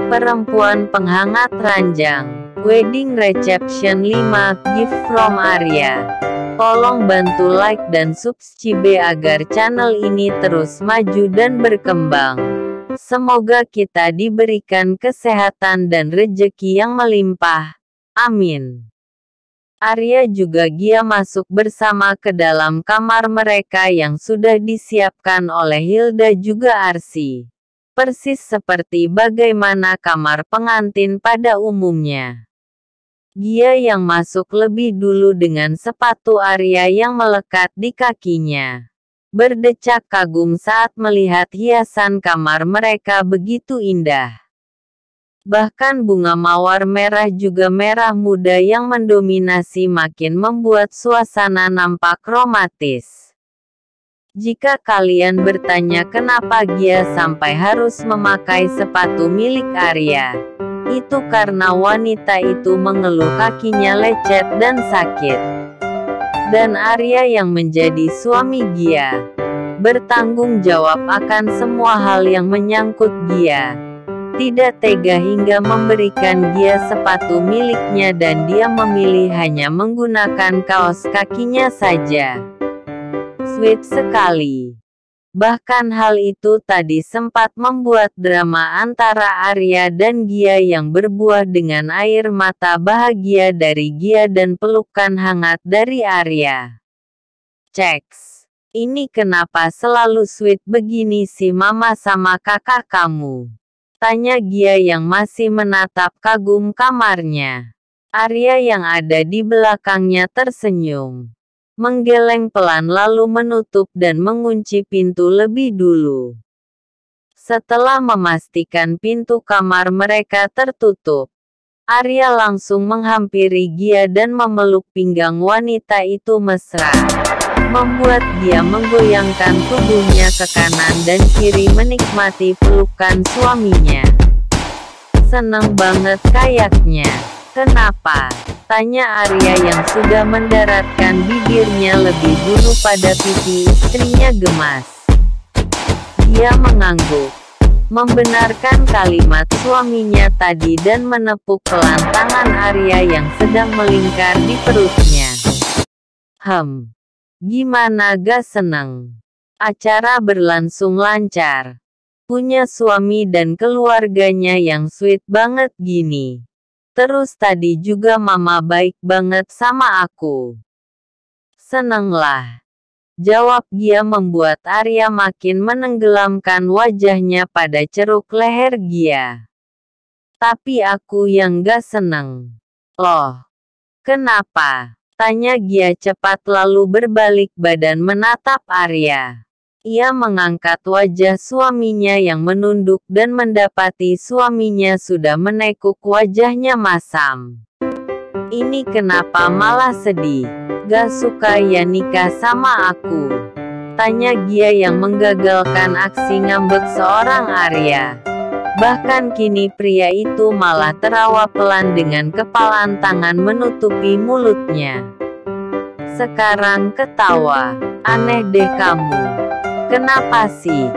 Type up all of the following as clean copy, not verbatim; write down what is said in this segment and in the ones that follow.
Perempuan penghangat ranjang. Wedding Reception 5 Gift from Arya. Tolong bantu like dan subscribe agar channel ini terus maju dan berkembang. Semoga kita diberikan kesehatan dan rejeki yang melimpah. Amin. Arya juga Gia masuk bersama ke dalam kamar mereka yang sudah disiapkan oleh Hilda juga Arsy. Persis seperti bagaimana kamar pengantin pada umumnya. Gia yang masuk lebih dulu dengan sepatu Arya yang melekat di kakinya. Berdecak kagum saat melihat hiasan kamar mereka begitu indah. Bahkan bunga mawar merah juga merah muda yang mendominasi makin membuat suasana nampak romantis. Jika kalian bertanya kenapa Gia sampai harus memakai sepatu milik Arya, itu karena wanita itu mengeluh kakinya lecet dan sakit. Dan Arya yang menjadi suami Gia, bertanggung jawab akan semua hal yang menyangkut Gia. Tidak tega hingga memberikan Gia sepatu miliknya dan dia memilih hanya menggunakan kaos kakinya saja. Sweet sekali. Bahkan hal itu tadi sempat membuat drama antara Arya dan Gia yang berbuah dengan air mata bahagia dari Gia dan pelukan hangat dari Arya. Ceks, ini kenapa selalu sweet begini sih mama sama kakak kamu? Tanya Gia yang masih menatap kagum kamarnya. Arya yang ada di belakangnya tersenyum. Menggeleng pelan lalu menutup dan mengunci pintu lebih dulu. Setelah memastikan pintu kamar mereka tertutup, Arya langsung menghampiri Gia dan memeluk pinggang wanita itu mesra. Membuat Gia menggoyangkan tubuhnya ke kanan dan kiri menikmati pelukan suaminya. Seneng banget kayaknya. Kenapa? Tanya Arya yang sudah mendaratkan bibirnya lebih dulu pada pipi istrinya gemas. Dia mengangguk, membenarkan kalimat suaminya tadi dan menepuk pelan tangan Arya yang sedang melingkar di perutnya. Gimana gak seneng? Acara berlangsung lancar. Punya suami dan keluarganya yang sweet banget gini. Terus tadi juga mama baik banget sama aku. Senenglah. Jawab Gia membuat Arya makin menenggelamkan wajahnya pada ceruk leher Gia. Tapi aku yang gak seneng. Loh. Kenapa? Tanya Gia cepat lalu berbalik badan menatap Arya. Ia mengangkat wajah suaminya yang menunduk dan mendapati suaminya sudah menekuk wajahnya masam. Ini kenapa malah sedih? Gak suka ya nikah sama aku? Tanya Gia yang menggagalkan aksi ngambek seorang Arya. Bahkan kini pria itu malah terawa pelan dengan kepalan tangan menutupi mulutnya. Sekarang ketawa. Aneh deh kamu. Kenapa sih?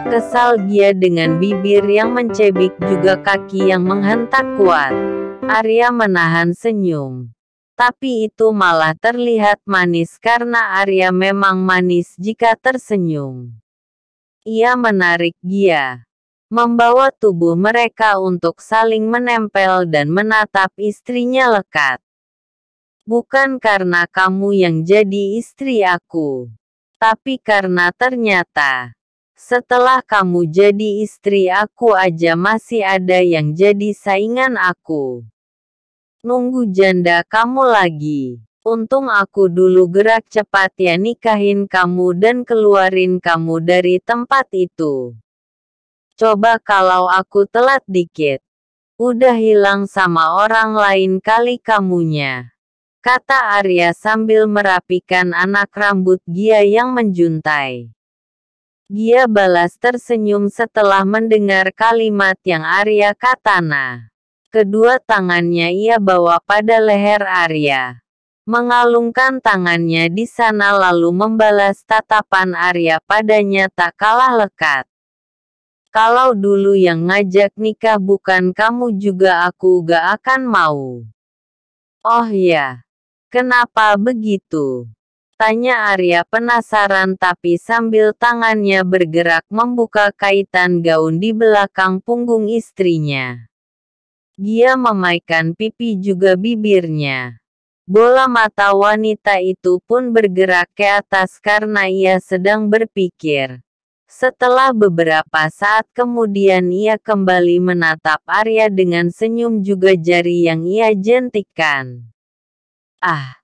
Kesal Gia dengan bibir yang mencebik juga kaki yang menghentak kuat. Arya menahan senyum. Tapi itu malah terlihat manis karena Arya memang manis jika tersenyum. Ia menarik Gia. Membawa tubuh mereka untuk saling menempel dan menatap istrinya lekat. Bukan karena kamu yang jadi istri aku. Tapi karena ternyata, setelah kamu jadi istri aku aja masih ada yang jadi saingan aku. Nunggu janda kamu lagi. Untung aku dulu gerak cepat ya nikahin kamu dan keluarin kamu dari tempat itu. Coba kalau aku telat dikit. Udah hilang sama orang lain kali kamunya. Kata Arya sambil merapikan anak rambut Gia yang menjuntai. Gia balas tersenyum setelah mendengar kalimat yang Arya katana. Kedua tangannya ia bawa pada leher Arya. Mengalungkan tangannya di sana lalu membalas tatapan Arya padanya tak kalah lekat. Kalau dulu yang ngajak nikah bukan kamu juga aku gak akan mau. Oh ya, kenapa begitu? Tanya Arya penasaran tapi sambil tangannya bergerak membuka kaitan gaun di belakang punggung istrinya. Dia memaikan pipi juga bibirnya. Bola mata wanita itu pun bergerak ke atas karena ia sedang berpikir. Setelah beberapa saat kemudian ia kembali menatap Arya dengan senyum juga jari yang ia jentikkan. Ah,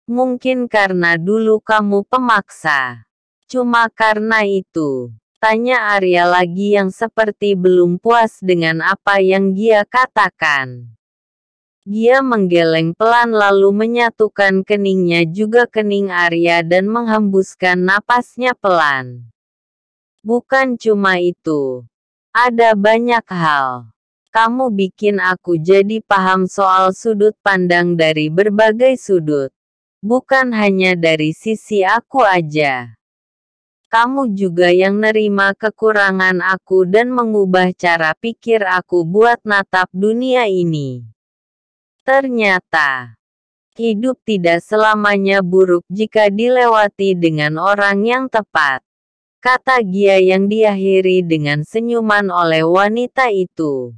mungkin karena dulu kamu pemaksa. Cuma karena itu. Tanya Arya lagi yang seperti belum puas dengan apa yang dia katakan. Dia menggeleng pelan lalu menyatukan keningnya juga kening Arya dan menghembuskan napasnya pelan. Bukan cuma itu. Ada banyak hal. Kamu bikin aku jadi paham soal sudut pandang dari berbagai sudut. Bukan hanya dari sisi aku aja. Kamu juga yang nerima kekurangan aku dan mengubah cara pikir aku buat natap dunia ini. Ternyata, hidup tidak selamanya buruk jika dilewati dengan orang yang tepat. Kata Gia yang diakhiri dengan senyuman oleh wanita itu.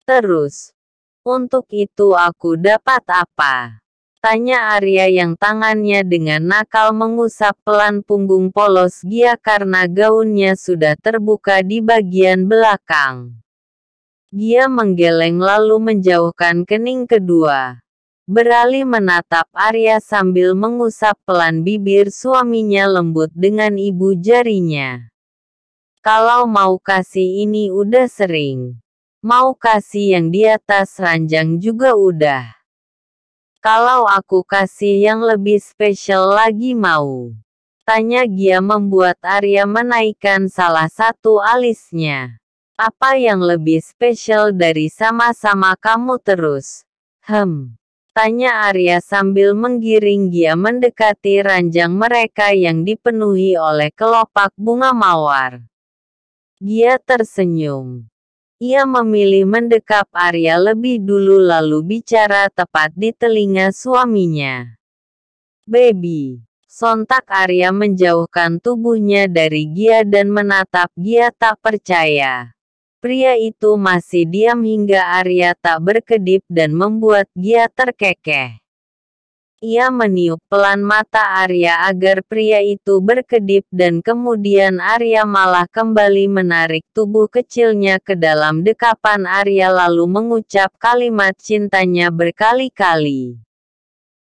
Terus, untuk itu aku dapat apa? Tanya Arya yang tangannya dengan nakal mengusap pelan punggung polos Gia karena gaunnya sudah terbuka di bagian belakang. Gia menggeleng lalu menjauhkan kening kedua. Beralih menatap Arya sambil mengusap pelan bibir suaminya lembut dengan ibu jarinya. Kalau mau kasih ini udah sering. Mau kasih yang di atas ranjang juga udah. Kalau aku kasih yang lebih spesial lagi mau? Tanya Gia membuat Arya menaikkan salah satu alisnya. Apa yang lebih spesial dari sama-sama kamu terus? Tanya Arya sambil menggiring Gia mendekati ranjang mereka yang dipenuhi oleh kelopak bunga mawar. Gia tersenyum. Ia memilih mendekap Arya lebih dulu lalu bicara tepat di telinga suaminya. Baby. Sontak Arya menjauhkan tubuhnya dari Gia dan menatap Gia tak percaya. Pria itu masih diam hingga Arya tak berkedip dan membuat Gia terkekeh. Ia meniup pelan mata Arya agar pria itu berkedip dan kemudian Arya malah kembali menarik tubuh kecilnya ke dalam dekapan Arya lalu mengucap kalimat cintanya berkali-kali.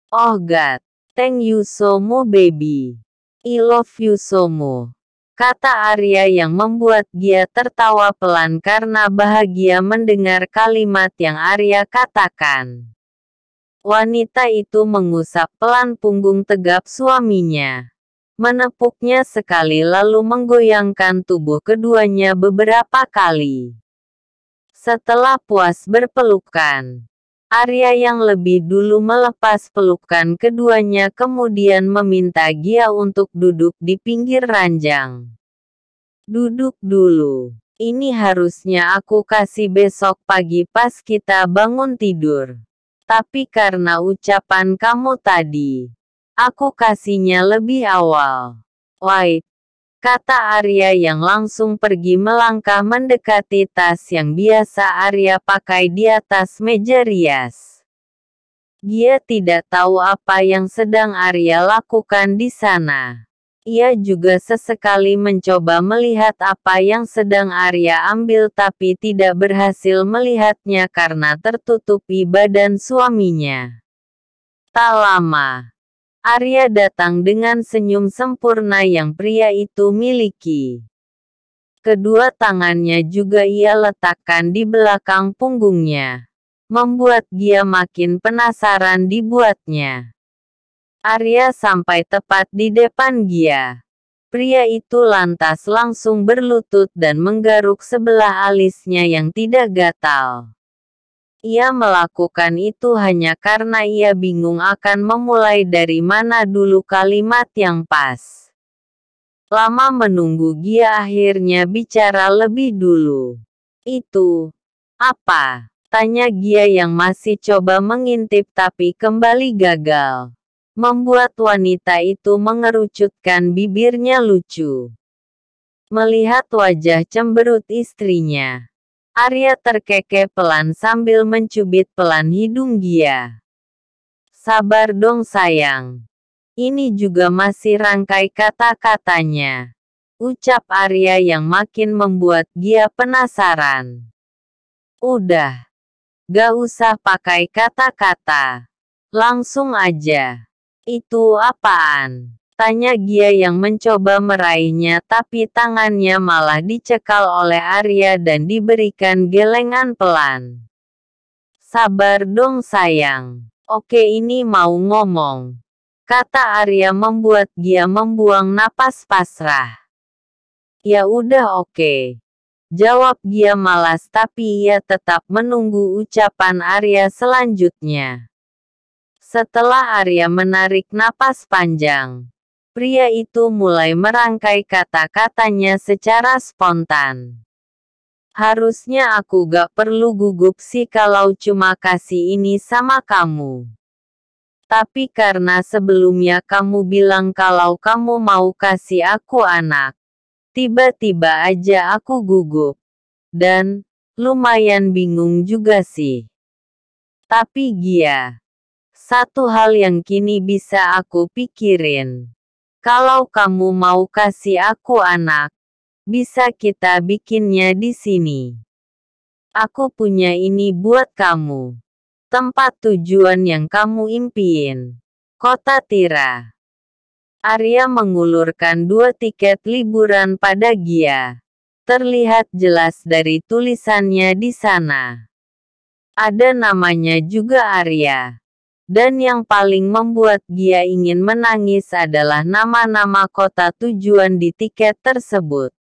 Oh God, thank you so much baby. I love you so much. Kata Arya yang membuat Gia tertawa pelan karena bahagia mendengar kalimat yang Arya katakan. Wanita itu mengusap pelan punggung tegap suaminya. Menepuknya sekali lalu menggoyangkan tubuh keduanya beberapa kali. Setelah puas berpelukan, Arya yang lebih dulu melepas pelukan keduanya kemudian meminta Gia untuk duduk di pinggir ranjang. Duduk dulu. Ini harusnya aku kasih besok pagi pas kita bangun tidur. Tapi karena ucapan kamu tadi, aku kasihnya lebih awal. Wait. Kata Arya yang langsung pergi melangkah mendekati tas yang biasa Arya pakai di atas meja rias. Dia tidak tahu apa yang sedang Arya lakukan di sana. Ia juga sesekali mencoba melihat apa yang sedang Arya ambil tapi tidak berhasil melihatnya karena tertutupi badan suaminya. Tak lama. Arya datang dengan senyum sempurna yang pria itu miliki. Kedua tangannya juga ia letakkan di belakang punggungnya. Membuat Gia makin penasaran dibuatnya. Arya sampai tepat di depan Gia. Pria itu lantas langsung berlutut dan menggaruk sebelah alisnya yang tidak gatal. Ia melakukan itu hanya karena ia bingung akan memulai dari mana dulu kalimat yang pas. lama menunggu Gia akhirnya bicara lebih dulu. Itu apa? Tanya Gia yang masih coba mengintip tapi kembali gagal. Membuat wanita itu mengerucutkan bibirnya lucu. Melihat wajah cemberut istrinya, Arya terkekeh pelan sambil mencubit pelan hidung Gia. Sabar dong sayang. Ini juga masih rangkai kata-katanya. Ucap Arya yang makin membuat Gia penasaran. Udah. Gak usah pakai kata-kata. Langsung aja. Itu apaan? Tanya Gia yang mencoba meraihnya tapi tangannya malah dicekal oleh Arya dan diberikan gelengan pelan. Sabar dong sayang. Oke ini mau ngomong. Kata Arya membuat Gia membuang napas pasrah. Ya udah oke. Jawab Gia malas tapi ia tetap menunggu ucapan Arya selanjutnya. Setelah Arya menarik napas panjang, pria itu mulai merangkai kata-katanya secara spontan. Harusnya aku gak perlu gugup sih kalau cuma kasih ini sama kamu. Tapi karena sebelumnya kamu bilang kalau kamu mau kasih aku anak, tiba-tiba aja aku gugup. Dan, lumayan bingung juga sih. Tapi Gia, satu hal yang kini bisa aku pikirin. Kalau kamu mau kasih aku anak, bisa kita bikinnya di sini. Aku punya ini buat kamu. Tempat tujuan yang kamu impiin. Kota Tira. Arya mengulurkan 2 tiket liburan pada Gia. Terlihat jelas dari tulisannya di sana. Ada namanya juga Arya. Dan yang paling membuat Gia ingin menangis adalah nama-nama kota tujuan di tiket tersebut.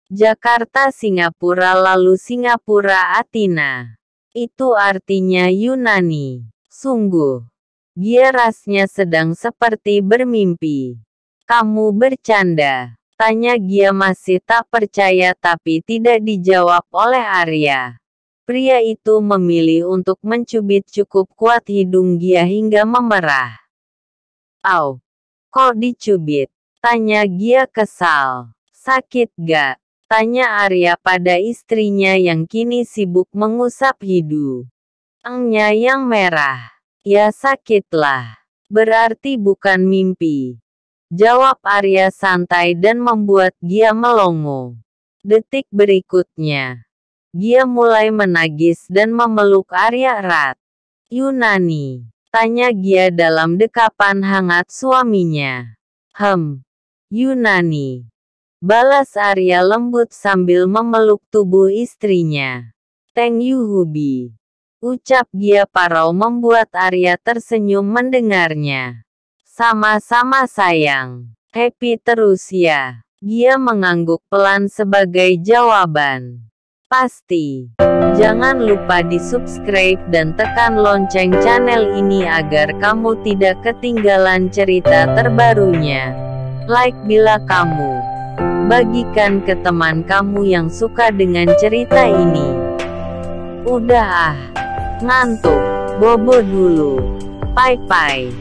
Jakarta Singapura lalu Singapura Athena. Itu artinya Yunani. Sungguh. Gia rasanya sedang seperti bermimpi. Kamu bercanda? Tanya Gia masih tak percaya tapi tidak dijawab oleh Arya. Pria itu memilih untuk mencubit cukup kuat hidung Gia hingga memerah. Au, kok dicubit? Tanya Gia kesal. Sakit gak? Tanya Arya pada istrinya yang kini sibuk mengusap hidung. Engnya yang merah. Ya sakitlah. Berarti bukan mimpi. Jawab Arya santai dan membuat Gia melongo. Detik berikutnya, Gia mulai menagis dan memeluk Arya erat. Yunani? Tanya Gia dalam dekapan hangat suaminya. Yunani. Balas Arya lembut sambil memeluk tubuh istrinya. Teng Yuhubi. Ucap Gia parau membuat Arya tersenyum mendengarnya. Sama-sama sayang. Happy terus ya. Gia mengangguk pelan sebagai jawaban. Pasti. Jangan lupa di-subscribe dan tekan lonceng channel ini agar kamu tidak ketinggalan cerita terbarunya. Like bila kamu bagikan ke teman kamu yang suka dengan cerita ini. Udah ngantuk. Bobo dulu. Bye-bye.